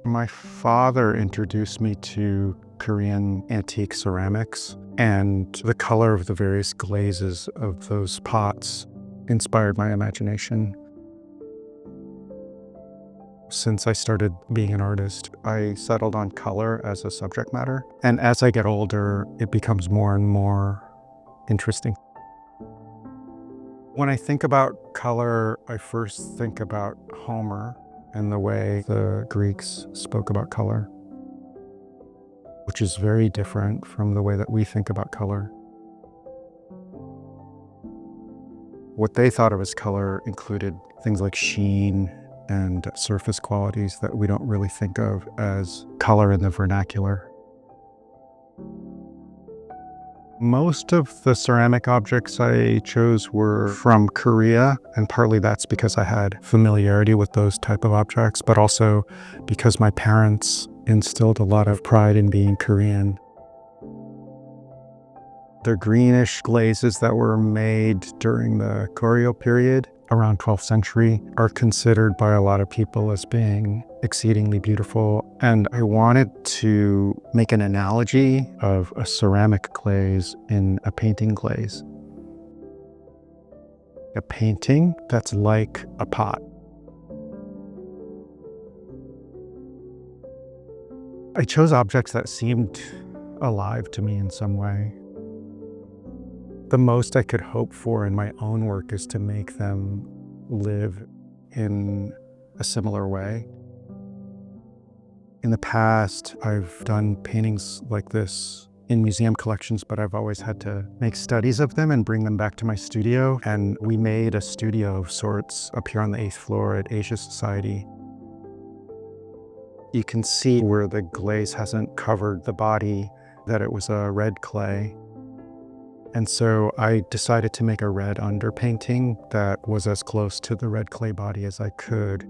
My father introduced me to Korean antique ceramics, and the color of the various glazes of those pots inspired my imagination. Since I started being an artist, I settled on color as a subject matter. And as I get older, it becomes more and more interesting. When I think about color, I first think about Homer and the way the Greeks spoke about color, which is very different from the way that we think about color. What they thought of as color included things like sheen and surface qualities that we don't really think of as color in the vernacular. Most of the ceramic objects I chose were from Korea, and partly that's because I had familiarity with those type of objects, but also because my parents instilled a lot of pride in being Korean. The greenish glazes that were made during the Goryeo period around 12th century are considered by a lot of people as being exceedingly beautiful. And I wanted to make an analogy of a ceramic glaze in a painting glaze. A painting that's like a pot. I chose objects that seemed alive to me in some way. The most I could hope for in my own work is to make them live in a similar way. In the past, I've done paintings like this in museum collections, but I've always had to make studies of them and bring them back to my studio. And we made a studio of sorts up here on the 8th floor at Asia Society. You can see where the glaze hasn't covered the body, that it was a red clay. And so I decided to make a red underpainting that was as close to the red clay body as I could.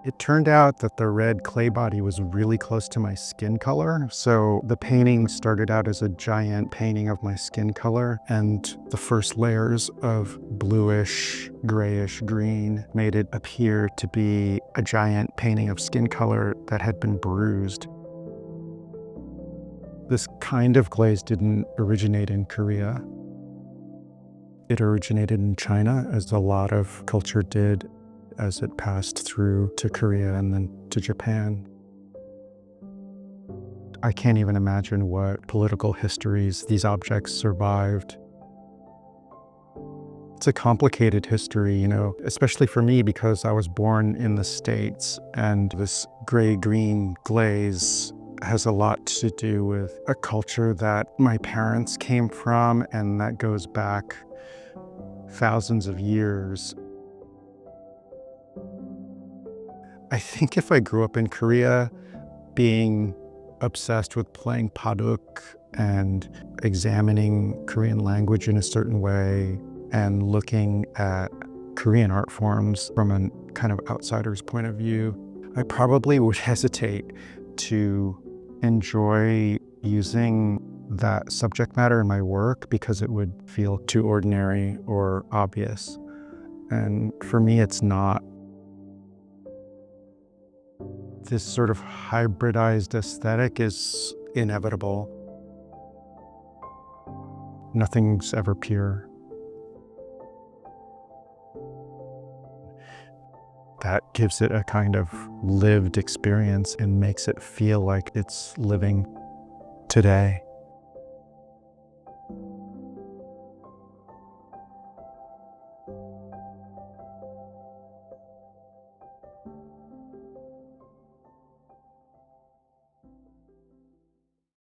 It turned out that the red clay body was really close to my skin color. So the painting started out as a giant painting of my skin color, and the first layers of bluish, grayish green made it appear to be a giant painting of skin color that had been bruised. This kind of glaze didn't originate in Korea. It originated in China, as a lot of culture did as it passed through to Korea and then to Japan. I can't even imagine what political histories these objects survived. It's a complicated history, especially for me because I was born in the States, and this gray-green glaze has a lot to do with a culture that my parents came from, and that goes back thousands of years. I think if I grew up in Korea, being obsessed with playing paduk and examining Korean language in a certain way and looking at Korean art forms from a kind of outsider's point of view, I probably would hesitate to enjoy using that subject matter in my work because it would feel too ordinary or obvious. And for me, it's not. This sort of hybridized aesthetic is inevitable. Nothing's ever pure. That gives it a kind of lived experience and makes it feel like it's living today.